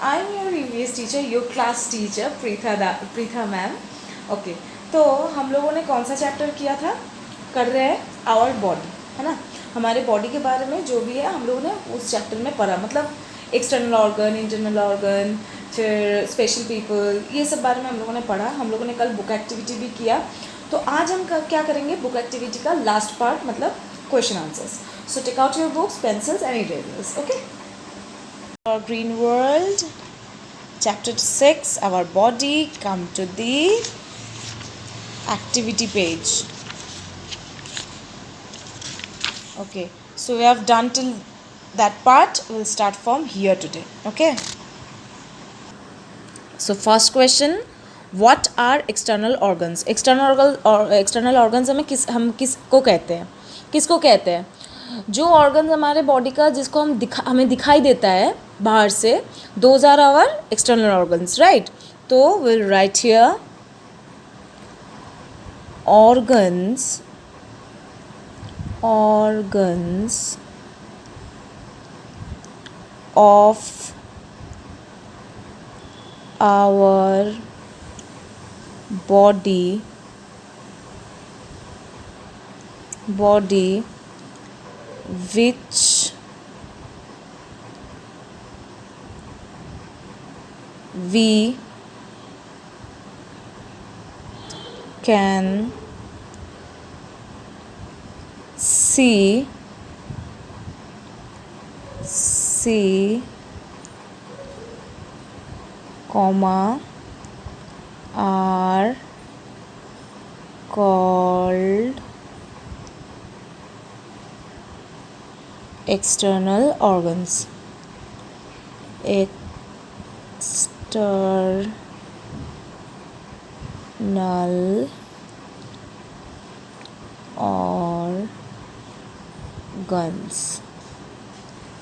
I'm your EVS teacher, your class teacher, Preetha ma'am. Okay, तो हम लोगों ने कौन सा चैप्टर किया था? कर रहे हैं आवर बॉडी, है ना. हमारे बॉडी के बारे में जो भी है हम लोगों ने उस चैप्टर में पढ़ा, मतलब एक्सटर्नल ऑर्गन, इंटरनल ऑर्गन, फिर स्पेशल पीपल, ये सब बारे में हम लोगों ने पढ़ा. हम लोगों ने कल बुक एक्टिविटी भी किया. तो आज हम क्या करेंगे, बुक एक्टिविटी का लास्ट पार्ट, मतलब question answers. So take out your books, pencils and erasers. Okay. Our green world, chapter 6, our body. Come to the activity page. Okay, so we have done till that part. We'll start from here today. Okay, so first question, what are external organs? External organs हम किसको कहते हैं, जो organ हमारे body का जिसको हमें दिखाई देता है बाहर से, those are our external organs, right. तो will write here organs of our body which we can see comma are called external organs. External organs.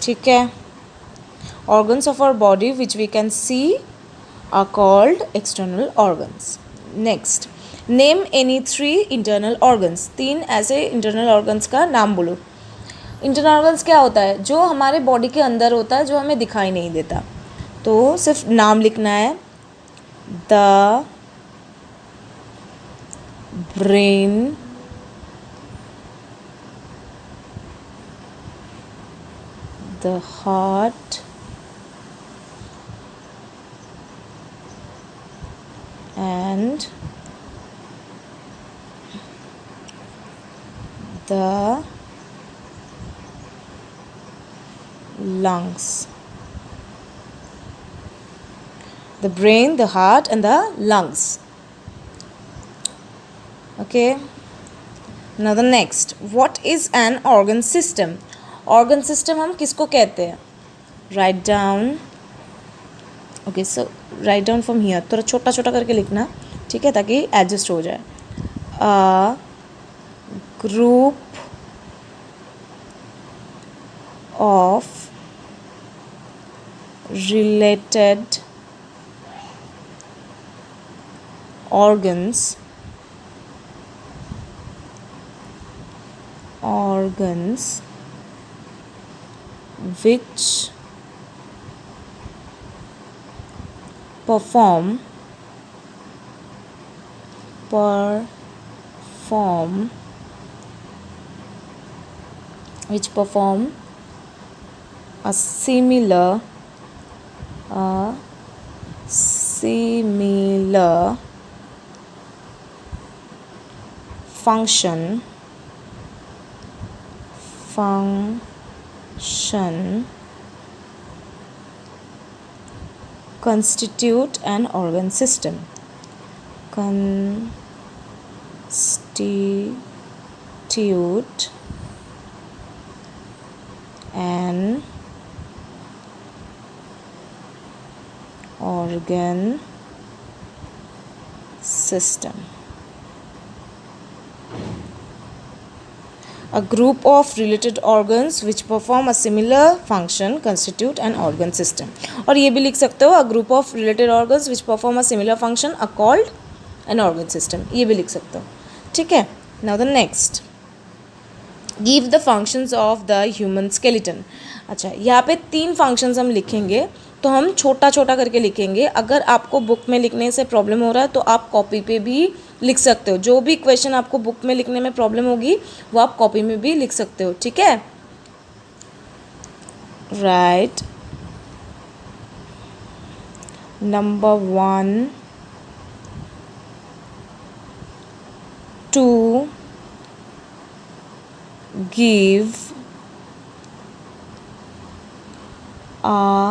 ठीक है. Organs of our body which we can see are called external organs. Next, name any 3 internal organs. 3 ऐसे internal organs का नाम बोलो. Internal organs क्या होता है? जो हमारे बॉडी के अंदर होता है, जो हमें दिखाई नहीं देता. तो सिर्फ नाम लिखना है. The brain, the heart, and the lungs. The brain, the heart, and the lungs. Okay. Now the next, what is an organ system? Organ system हम किसको कहते हैं? Write down. Okay, so write down from here. थोड़ा छोटा छोटा करके लिखना, ठीक है, ताकि एडजस्ट हो जाए. A group of related organs which perform a similar function constitute an organ system. Constitute an organ system. A group of related organs which perform a similar function constitute an organ system. और ये भी लिख सकते हो, a group of related organs which perform a similar function are called an organ system. ये भी लिख सकते हो, ठीक है. Now the next, give the functions of the human skeleton. अच्छा, यहाँ पे 3 फंक्शंस हम लिखेंगे, तो तो हम छोटा छोटा करके लिखेंगे। अगर आपको बुक में लिखने से प्रॉब्लम हो रहा है तो आप कॉपी पे भी लिख सकते हो। जो भी क्वेश्चन आपको बुक में लिखने में प्रॉब्लम होगी वो आप कॉपी में भी लिख सकते हो, ठीक है। Right number 1 to give a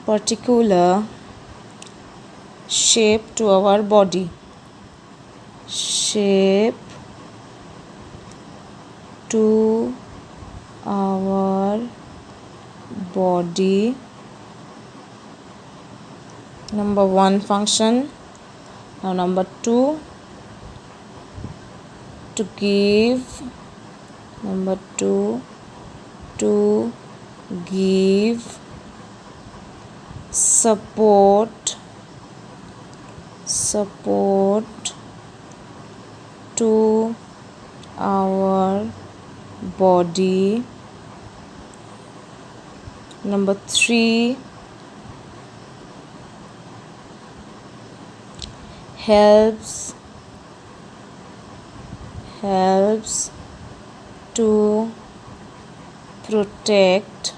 particular shape to our body. Shape to our body. Number 1 function. Now number 2, to give. Number 2, to give support to our body. Number 3, helps to protect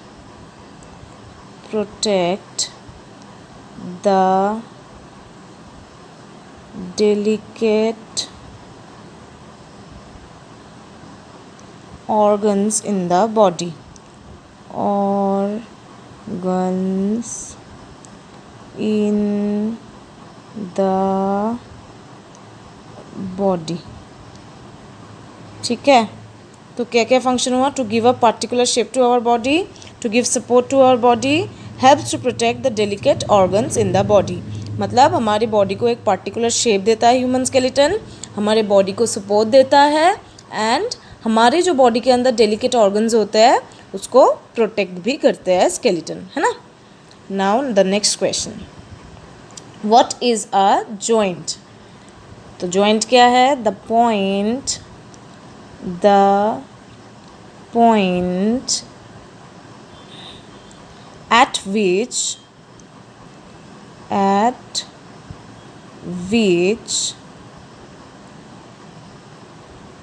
the delicate organs in the body. Organs in the body. ठीक है, तो क्या क्या function हुआ? To give a particular shape to our body, to give support to our body, helps to protect the delicate organs in the body. मतलब हमारी body को एक पर्टिकुलर शेप देता है ह्यूमन स्केलेटन, हमारे बॉडी को सपोर्ट देता है एंड हमारे जो बॉडी के अंदर डेलिकेट ऑर्गन्स होते हैं उसको प्रोटेक्ट भी करते हैं स्केलेटन, है ना। Now the next question, what is a joint? तो जॉइंट क्या है? The point at which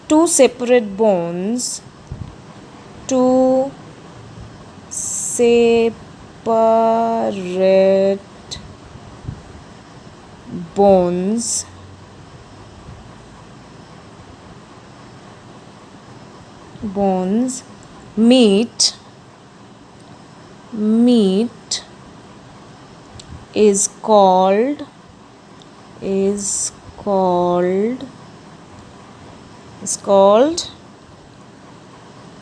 two separate bones meet is called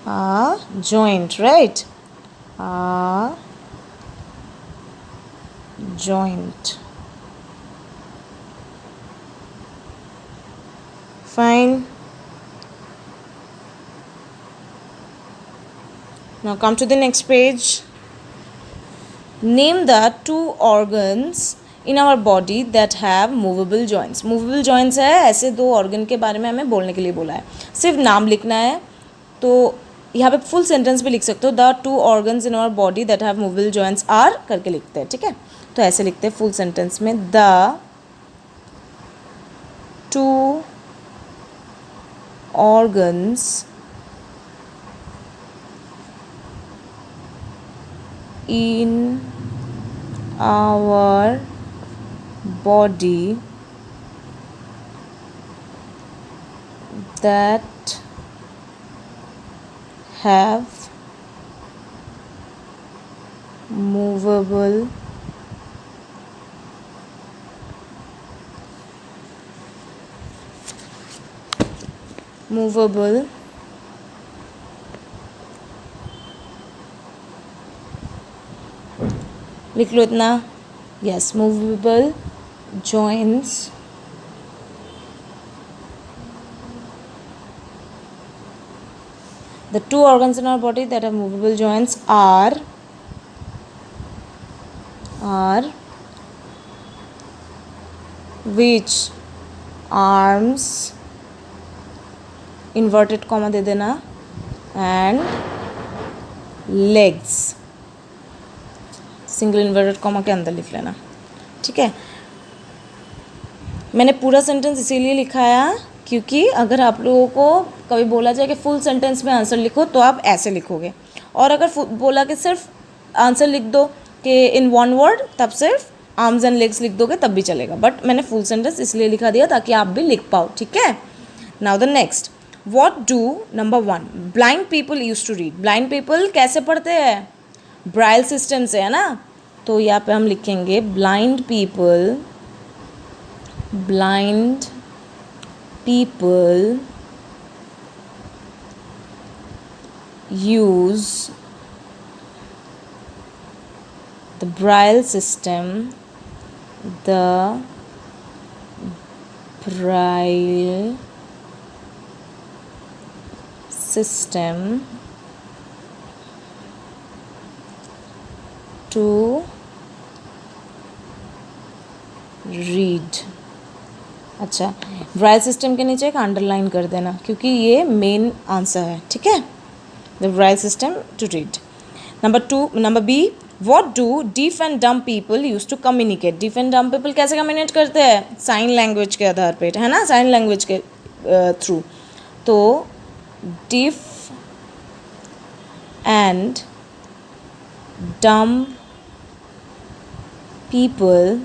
a joint, right? A joint. Fine. Now come to the next page. Name the two organs in our body that have movable joints. Movable joints है ऐसे दो organ के बारे में हमें बोलने के लिए बोला है, सिर्फ नाम लिखना है। तो यहाँ पे फुल सेंटेंस भी लिख सकते हो, the two organs in our body that have movable joints are करके लिखते हैं, ठीक है। तो ऐसे लिखते हैं फुल सेंटेंस में, the two organs in our body that have movable लिख लो इतना, yes, movable joints the two organs in our body that have movable joints are which arms, inverted comma दे देना, and legs, single inverted comma के अंदर लिख लेना, ठीक है। मैंने पूरा सेंटेंस इसीलिए लिखाया क्योंकि अगर आप लोगों को कभी बोला जाए कि फुल सेंटेंस में आंसर लिखो तो आप ऐसे लिखोगे, और अगर बोला कि सिर्फ आंसर लिख दो कि इन वन वर्ड, तब सिर्फ आर्म्स एंड लेग्स लिख दोगे तब भी चलेगा, बट मैंने फुल सेंटेंस इसलिए लिखा दिया ताकि आप भी लिख पाओ, ठीक है। Now the next, what do number 1 blind people use to read. Blind people कैसे पढ़ते हैं? ब्राइल सिस्टम से, है ना। तो यहाँ पे हम लिखेंगे blind people use the braille system to read। अच्छा, ब्राइल सिस्टम के नीचे एक अंडरलाइन कर देना क्योंकि ये मेन आंसर है, ठीक है। The Braille system to read. Number B, what do deaf and dumb people use to communicate. Deaf and dumb people कैसे कम्युनिकेट करते हैं? साइन लैंग्वेज के आधार पे, है ना, साइन लैंग्वेज के थ्रू। तो deaf and dumb people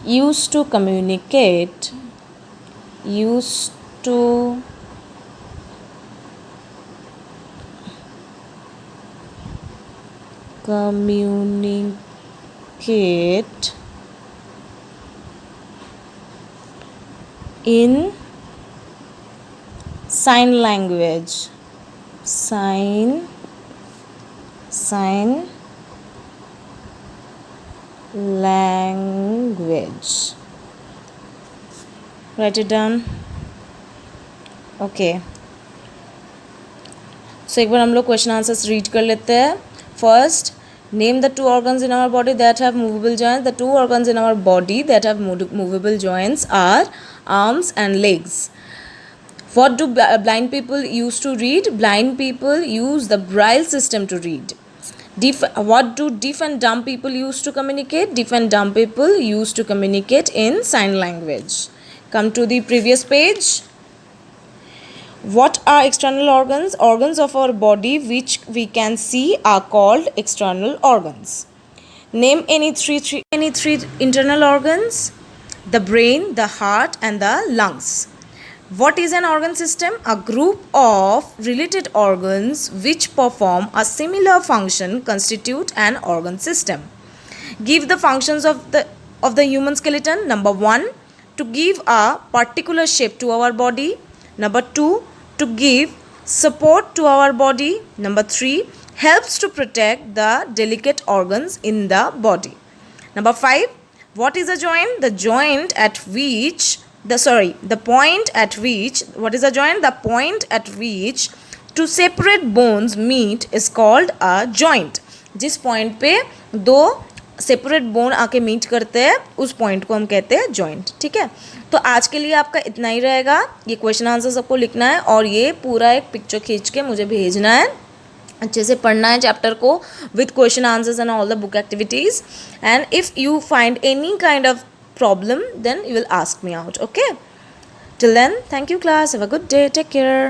used to communicate in sign language, sign language। Write it down, okay। So एक बार हम लोग क्वेश्चन आंसर्स रीड कर लेते हैं। First, name the 2 organs in our body that have movable joints। The 2 organs in our body that have movable joints are arms and legs। What do blind people use to read? Blind people use the braille system to read। What do deaf and dumb people use to communicate? Deaf and dumb people use to communicate in sign language। Come to the previous page। What are external organs? Organs of our body which we can see are called external organs। Name any three internal organs: the brain, the heart and the lungs। What is an organ system? A group of related organs which perform a similar function constitute an organ system। Give the functions of the human skeleton। Number 1, to give a particular shape to our body। Number 2, to give support to our body। Number 3, helps to protect the delicate organs in the body। Number 5, what is a joint? The point at which what is a joint? The point at which two separate bones meet is called a joint। जिस point पे दो separate bone आके meet करते हैं उस point को हम कहते हैं जॉइंट, ठीक है। तो आज के लिए आपका इतना ही रहेगा। ये क्वेश्चन आंसर सबको लिखना है और ये पूरा एक पिक्चर खींच के मुझे भेजना है। अच्छे से पढ़ना है चैप्टर को with question answers and all the book activities. And if you find any kind of problem, then you will ask me out, okay? Till then, thank you class, have a good day, take care।